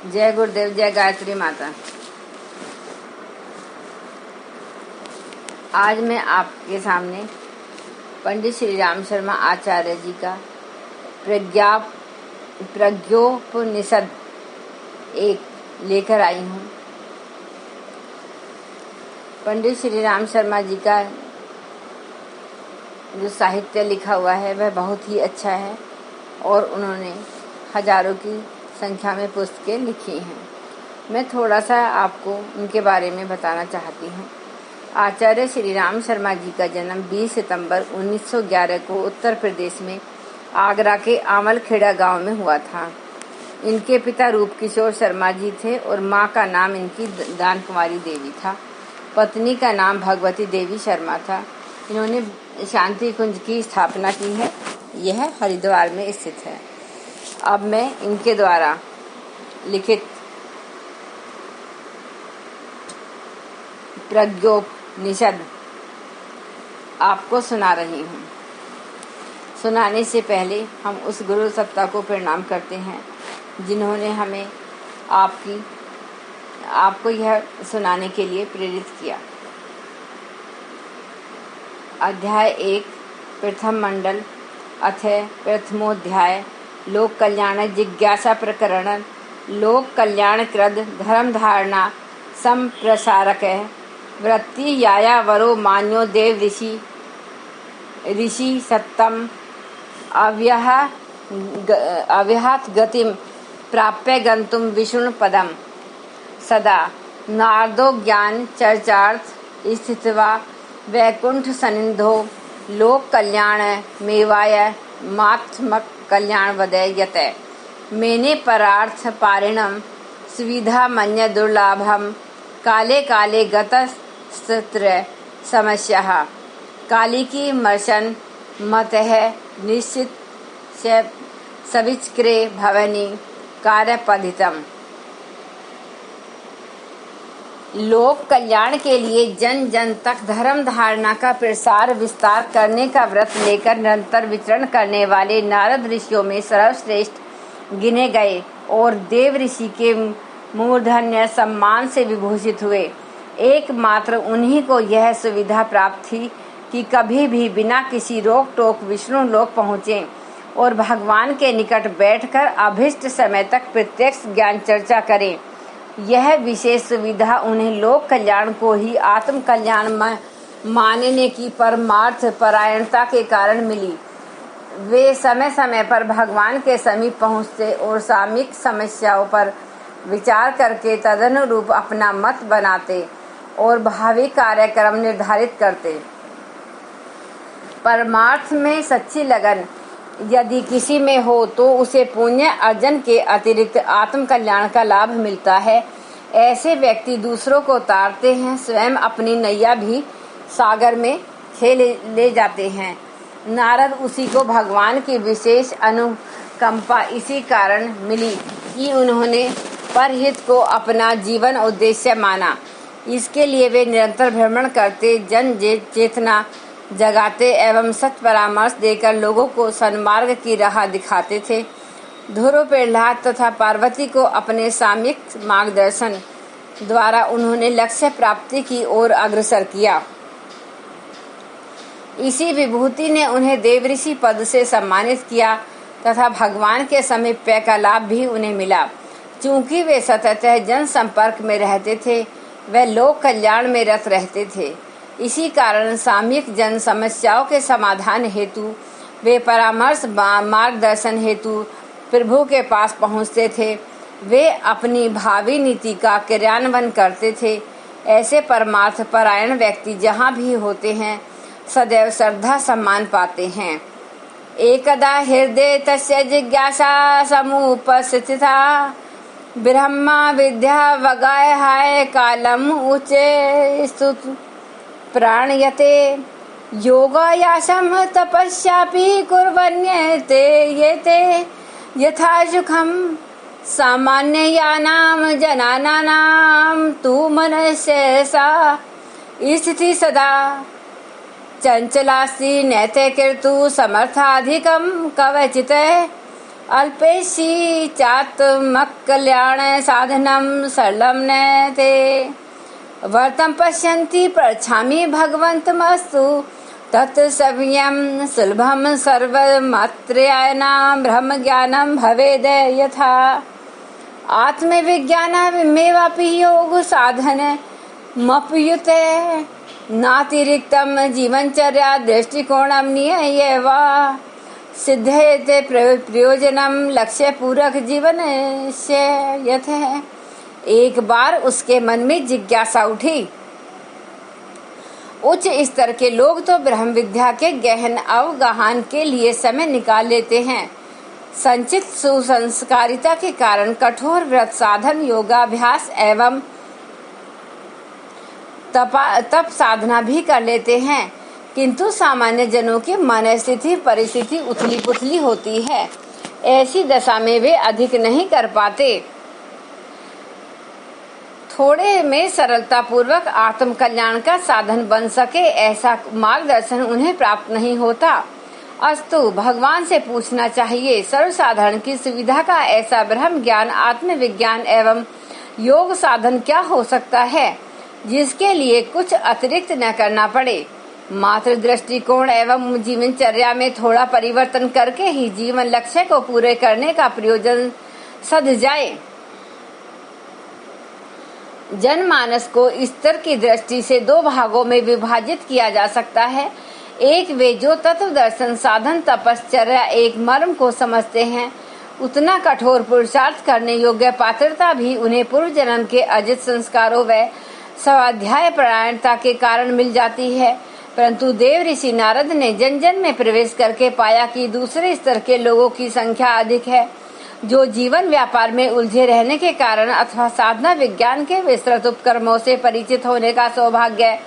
जय गुरुदेव, जय गायत्री माता। आज मैं आपके सामने पंडित श्री राम शर्मा आचार्य जी का प्रज्ञोपनिषद एक लेकर आई हूँ। पंडित श्री राम शर्मा जी का जो साहित्य लिखा हुआ है वह बहुत ही अच्छा है और उन्होंने हजारों की संख्या में पुस्तकें लिखी हैं। मैं थोड़ा सा आपको उनके बारे में बताना चाहती हूँ। आचार्य श्री राम शर्मा जी का जन्म 20 सितंबर 1911 को उत्तर प्रदेश में आगरा के आमलखेड़ा गांव में हुआ था। इनके पिता रूप किशोर शर्मा जी थे और माँ का नाम इनकी दान कुमारी देवी था। पत्नी का नाम भगवती देवी शर्मा था। इन्होंने शांति कुंज की स्थापना की है। यह हरिद्वार में स्थित है। अब मैं इनके द्वारा लिखित प्रज्ञोपनिषद आपको सुना रही हूँ। सुनाने से पहले हम उस गुरु सत्ता को प्रणाम करते हैं जिन्होंने हमें आपको यह सुनाने के लिए प्रेरित किया। अध्याय 1 प्रथम मंडल अथ प्रथमोध्याय लोक कल्याण जिज्ञासा प्रकरण। लोक कल्याण कृद धर्म धारणा संप्रसारक वृत्ति यायावरो मान्यो देव ऋषि सत्तम अव्याहत गतिम प्राप्य गंतुम विष्णु पदम सदा नारदो ज्ञान चर्चार्थ स्थित्वा वैकुंठ सनिधो लोक कल्याण मेवाय मात्मक कल्याण वदय यतय मेने परार्थ पारिणम सुविधा मन्य दुर्लाभम काले काले गतस्त्र समस्या कालिकी मर्शन मतः निश्चित सविचक्रे भवनी कार्यपधितम। लोक कल्याण के लिए जन जन तक धर्म धारणा का प्रसार विस्तार करने का व्रत लेकर निरंतर विचरण करने वाले नारद ऋषियों में सर्वश्रेष्ठ गिने गए और देव ऋषि के मूर्धन्य सम्मान से विभूषित हुए। एकमात्र उन्हीं को यह सुविधा प्राप्त थी कि कभी भी बिना किसी रोक टोक विष्णु लोक पहुँचे और भगवान के निकट बैठकर अभिष्ट समय तक प्रत्यक्ष ज्ञान चर्चा करें। यह विशेष सुविधा उन्हें लोक कल्याण को ही आत्म कल्याण मानने की परमार्थ परायणता के कारण मिली। वे समय समय पर भगवान के समीप पहुँचते और सामयिक समस्याओं पर विचार करके तदनुरूप अपना मत बनाते और भावी कार्यक्रम निर्धारित करते। परमार्थ में सच्ची लगन यदि किसी में हो तो उसे पुण्य अर्जन के अतिरिक्त आत्म कल्याण का लाभ मिलता है। ऐसे व्यक्ति दूसरों को तारते हैं, स्वयं अपनी नैया भी सागर में खेल ले जाते हैं। नारद उसी को भगवान की विशेष अनुकंपा इसी कारण मिली कि उन्होंने परहित को अपना जीवन उद्देश्य माना। इसके लिए वे निरंतर भ्रमण करते, जन चेतना जगाते एवं सच परामर्श देकर लोगों को सन्मार्ग की राह दिखाते थे। ध्रुव, प्रहलाद तथा पार्वती को अपने सामयिक मार्गदर्शन द्वारा उन्होंने लक्ष्य प्राप्ति की ओर अग्रसर किया। इसी विभूति ने उन्हें देवऋषि पद से सम्मानित किया तथा भगवान के समीप्य का लाभ भी उन्हें मिला। चूंकि वे सततः जन संपर्क में रहते थे, वे लोक कल्याण में रत रहते थे। इसी कारण सामयिक जन समस्याओं के समाधान हेतु वे परामर्श मार्गदर्शन हेतु प्रभु के पास पहुँचते थे। वे अपनी भावी नीति का क्रियान्वयन करते थे। ऐसे परमार्थ परायण व्यक्ति जहाँ भी होते हैं सदैव श्रद्धा सम्मान पाते हैं। एकदा हृदय तस्य जिज्ञासा समुपस्थिता ब्रह्मा विद्या वगाय हाय कालम उच्चे स्तुत प्राणयते योगायासम तपस्यापि कुर्वन्यते येते यथा सुखम सामान्यानां जनानां तु मनस्य सा स्थिति सदा चंचलास्ति नैते कर्तु समर्थाधिकं कवचित् अल्पेशी चात्मकल्याण साधनम सरलम न ते वर्तम पश्यन्ति प्रच्छामि भगवन्तमस्तु तत्सव्यं सुलभम सर्वमात्रयानां ब्रह्म ज्ञानं भवेद यथा आत्मविज्ञानमेवापि योग साधनमप्युते नातिरिक्तं जीवनचर्या दृष्टिकोणं निययैव सिद्धेते प्रयोजनम लक्ष्य पूरक जीवन से यथ है। एक बार उसके मन में जिज्ञासा उठी। उच्च स्तर के लोग तो ब्रह्म विद्या के गहन अवगाहन के लिए समय निकाल लेते हैं। संचित सुसंस्कारिता के कारण कठोर व्रत साधन योगाभ्यास एवं तप साधना भी कर लेते हैं, किंतु सामान्य जनों की मन स्थिति परिस्थिति उथली पुथली होती है। ऐसी दशा में वे अधिक नहीं कर पाते। थोड़े में सरलता पूर्वक आत्म कल्याण का साधन बन सके ऐसा मार्गदर्शन उन्हें प्राप्त नहीं होता। अस्तु भगवान से पूछना चाहिए, सर्वसाधारण की सुविधा का ऐसा ब्रह्म ज्ञान आत्मविज्ञान एवं योग साधन क्या हो सकता है जिसके लिए कुछ अतिरिक्त न करना पड़े। मात्र दृष्टिकोण एवं जीवनचर्या में थोड़ा परिवर्तन करके ही जीवन लक्ष्य को पूरे करने का प्रयोजन सध जाए। जनमानस को स्तर की दृष्टि से दो भागों में विभाजित किया जा सकता है। एक वे जो तत्व दर्शन साधन तपश्चर्या एक मर्म को समझते हैं, उतना कठोर पुरुषार्थ करने योग्य पात्रता भी उन्हें पूर्व जन्म के अर्जित संस्कारों व स्वाध्याय परायणता के कारण मिल जाती है। परंतु देव ऋषि नारद ने जन जन में प्रवेश करके पाया कि दूसरे स्तर के लोगों की संख्या अधिक है, जो जीवन व्यापार में उलझे रहने के कारण अथवा साधना विज्ञान के विस्तृत उपक्रमों से परिचित होने का सौभाग्य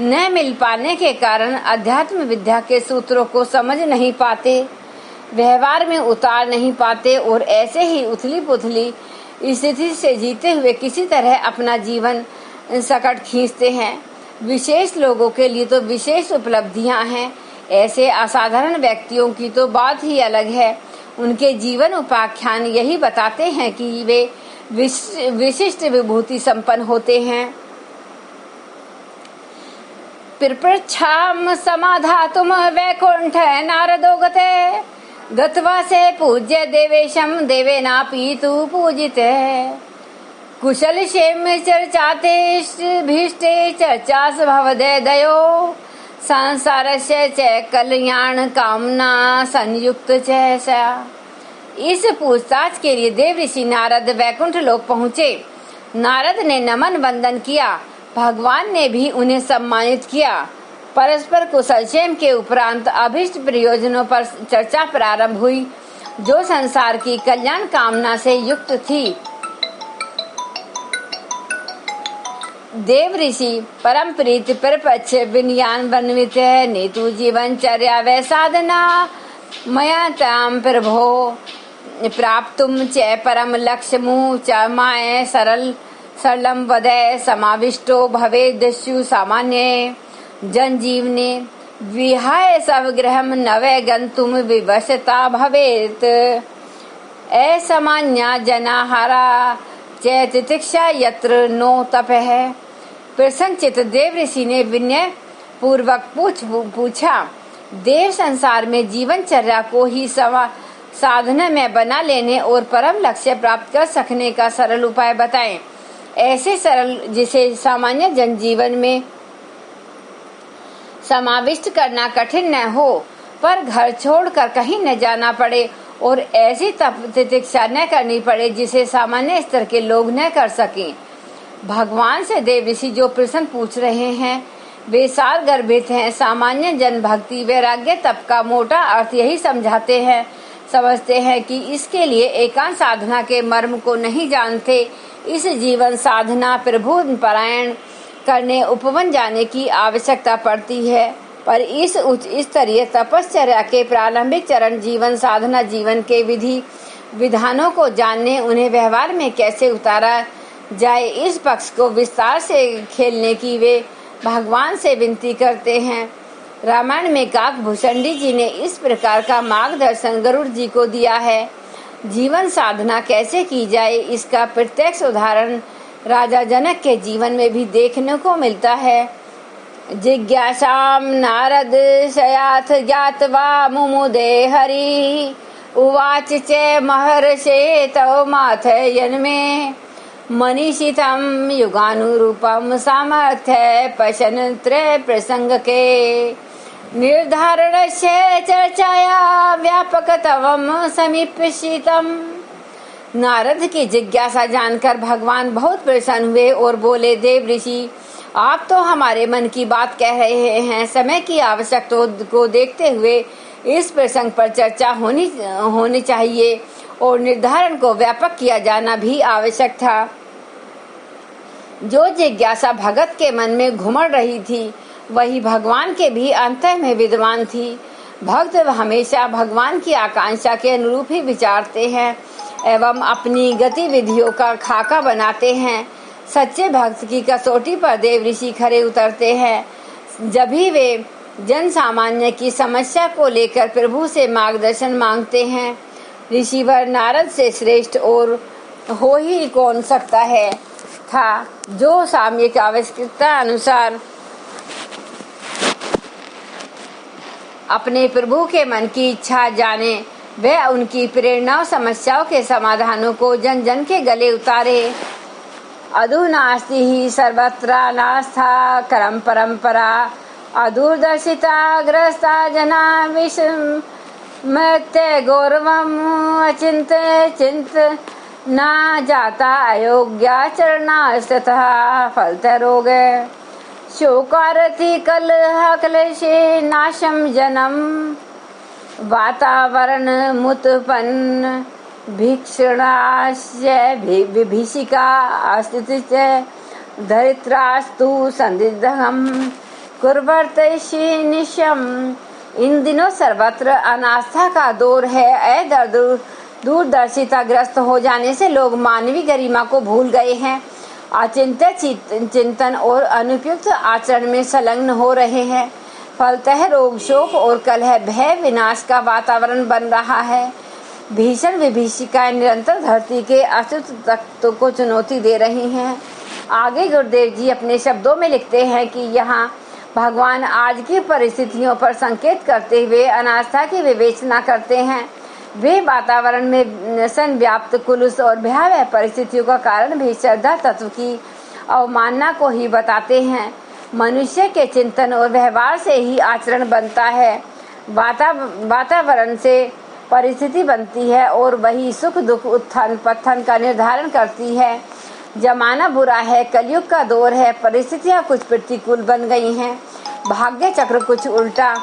न मिल पाने के कारण अध्यात्म विद्या के सूत्रों को समझ नहीं पाते, व्यवहार में उतार नहीं पाते और ऐसे ही उथली पुथली स्थिति से जीते हुए किसी तरह अपना जीवन सकट खींचते हैं। विशेष लोगों के लिए तो विशेष उपलब्धियां हैं। ऐसे असाधारण व्यक्तियों की तो बात ही अलग है। उनके जीवन उपाख्यान यही बताते हैं कि वे विशिष्ट विभूति संपन्न होते हैं। पिपृच्छाम समाधातुम वैकुंठ नारदो गते गत्वा से पूज्य देवेशम देवेनापि तु पूजिते कुशल क्षेम चर्चाते भीष्टे चर्चा भवदे दयो संसारस्य च कल्याण कामना संयुक्त च। इस पूछताछ के लिए देव ऋषि नारद वैकुंठ लोक पहुँचे। नारद ने नमन वंदन किया, भगवान ने भी उन्हें सम्मानित किया। परस्पर कुशल क्षेम के उपरांत अभिष्ट प्रयोजनों पर चर्चा प्रारंभ हुई, जो संसार की कल्याण कामना से युक्त थी। देव ऋषि परम प्रीत परपक्ष विनयान बनवित नेतु जीवनचर्या व साधना मया ताम प्रभो प्राप्तुम च परम लक्ष्यमु च माय सरलम वदय समाविष्टो भवे दस्यु सामान्य जनजीवने विहाय सवग्रहम नवे गंतुम विवशता भवेत असामान्या जनाहारा च तितिक्षा यत्र नो तपः। प्रसन्नचित देव ऋषि ने विनय पूर्वक पूछा, देव संसार में जीवनचर्या को ही साधना में बना लेने और परम लक्ष्य प्राप्त कर सकने का सरल उपाय बताएं। ऐसे सरल जिसे सामान्य जनजीवन में समाविष्ट करना कठिन न हो, पर घर छोड़कर कहीं न जाना पड़े और ऐसी तितिक्षा न करनी पड़े जिसे सामान्य स्तर के लोग न कर सकें। भगवान से देव ऋषि जो प्रश्न पूछ रहे हैं वे सार गर्भित हैं। सामान्य जन भक्ति वैराग्य तप का मोटा अर्थ यही समझते हैं कि इसके लिए एकांत साधना के मर्म को नहीं जानते। इस जीवन साधना प्रभु परायण करने उपवन जाने की आवश्यकता पड़ती है, पर इस उच्च स्तरीय तपश्चर्या के प्रारंभिक चरण जीवन साधना जीवन के विधि विधानों को जानने, उन्हें व्यवहार में कैसे उतारा जाए, इस पक्ष को विस्तार से खेलने की वे भगवान से विनती करते हैं। रामायण में काकभूषणी जी ने इस प्रकार का मार्गदर्शन गरुड़ जी को दिया है। जीवन साधना कैसे की जाए, इसका प्रत्यक्ष उदाहरण राजा जनक के जीवन में भी देखने को मिलता है। जिज्ञासाम नारद शयाथ ज्ञात्वा मुमुदे हरि उवाच च महर्षे तव माथ यन्मे मनीषितं युगानुरूपं सामर्थ्य पश्यन् त्रय प्रसंग के निर्धारणस्य चर्चाया व्यापकतवं समीप्सितम्। नारद की जिज्ञासा जानकर भगवान बहुत प्रसन्न हुए और बोले, देव ऋषि, आप तो हमारे मन की बात कह रहे हैं। समय की आवश्यकता को देखते हुए इस प्रसंग पर चर्चा होनी चाहिए और निर्धारण को व्यापक किया जाना भी आवश्यक था। जो जिज्ञासा भगत के मन में घुमड़ रही थी वही भगवान के भी अंतः में विद्वान थी। भक्त हमेशा भगवान की आकांक्षा के अनुरूप ही विचारते हैं एवं अपनी गतिविधियों का खाका बनाते हैं। सच्चे भक्त की कसौटी पर देव ऋषि खरे उतरते हैं जब भी वे जन सामान्य की समस्या को लेकर प्रभु से मार्गदर्शन मांगते हैं। ऋषिवर नारद से श्रेष्ठ और हो ही कौन सकता है था, जो सामयिक आवश्यकता अनुसार अपने प्रभु के मन की इच्छा जाने, वह उनकी प्रेरणा समस्याओं के समाधानों को जन जन के गले उतारे। अधुनास्ति ही सर्वत्र नास्था करम परंपरा अदूरदर्शिता ग्रस्ता जना विस्मृत्य गौरवम अचिंत चिंत ना जाता अयोग्याचरणास्ततः फलत रोग शोकारति कलह क्लेशे नाशम जनम वातावरण मुत्पन्न भिक्षणास्य विभीषिका अस्तित्व धरित्रास्तु संदिग्धम कुर्वर्तैषि निशम। इन दिनों सर्वत्र अनास्था का दौर है। दूरदर्शिता ग्रस्त हो जाने से लोग मानवीय गरिमा को भूल गए हैं, अचिंत्य चिंतन और अनुपयुक्त आचरण में संलग्न हो रहे हैं। फलतः रोग शोक और कलह भय विनाश का वातावरण बन रहा है। भीषण विभीषिकाएं निरंतर धरती के अस्तित्व तत्व को चुनौती दे रही हैं। आगे गुरुदेव जी अपने शब्दों में लिखते हैं कि यहाँ भगवान आज की परिस्थितियों पर संकेत करते हुए अनास्था की विवेचना करते हैं। वे वातावरण में संव्याप्त कुलुष और भयावह परिस्थितियों का कारण भी श्रद्धा तत्व की अवमानना को ही बताते हैं। मनुष्य के चिंतन और व्यवहार से ही आचरण बनता है। वातावरण से परिस्थिति बनती है और वही सुख दुख उत्थान पतन का निर्धारण करती है। जमाना बुरा है, कलयुग का दौर है, परिस्थितियां कुछ प्रतिकूल बन गई हैं, भाग्य चक्र कुछ उल्टा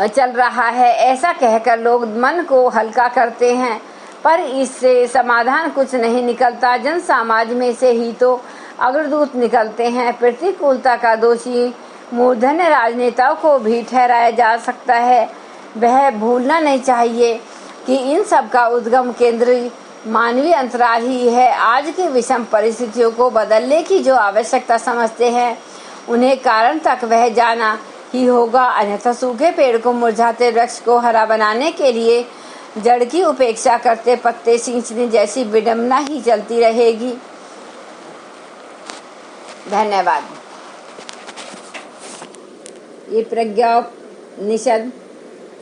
चल रहा है, ऐसा कहकर लोग मन को हल्का करते हैं, पर इससे समाधान कुछ नहीं निकलता। जन समाज में से ही तो अग्रदूत निकलते हैं। प्रतिकूलता का दोषी मूर्धन्य राजनेताओं को भी ठहराया जा सकता है। वह भूलना नहीं चाहिए कि इन सब का उद्गम केंद्र मानवीय अंतराल ही है। आज की विषम परिस्थितियों को बदलने की जो आवश्यकता समझते हैं, उन्हें कारण तक वह जाना ही होगा, अन्यथा सूखे पेड़ को मुरझाते वृक्ष को हरा बनाने के लिए जड़ की उपेक्षा करते पत्ते सींचने जैसी विडंबना ही चलती रहेगी। धन्यवाद। ये प्रज्ञापनिषद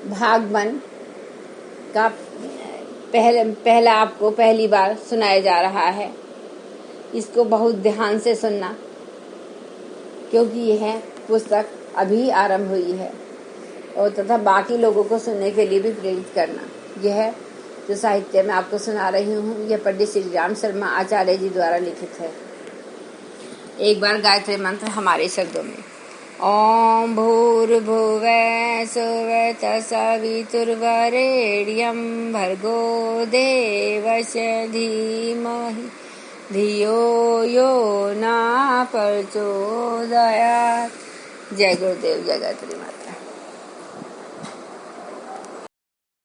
भाग 1 का पहला आपको पहली बार सुनाया जा रहा है। इसको बहुत ध्यान से सुनना, क्योंकि यह पुस्तक अभी आरंभ हुई है, और तथा बाकी लोगों को सुनने के लिए भी प्रेरित करना। यह जो साहित्य मैं आपको सुना रही हूँ, यह पंडित श्री राम शर्मा आचार्य जी द्वारा लिखित है। एक बार गायत्री मंत्र हमारे शब्दों में। ओम भूर्भुवः स्वः तत्सवितुर्वरेण्यं भर्गो देवस्य धीमहि धियो यो न प्रचोदयात्। जय गुरुदेव, जय गायत्री माता।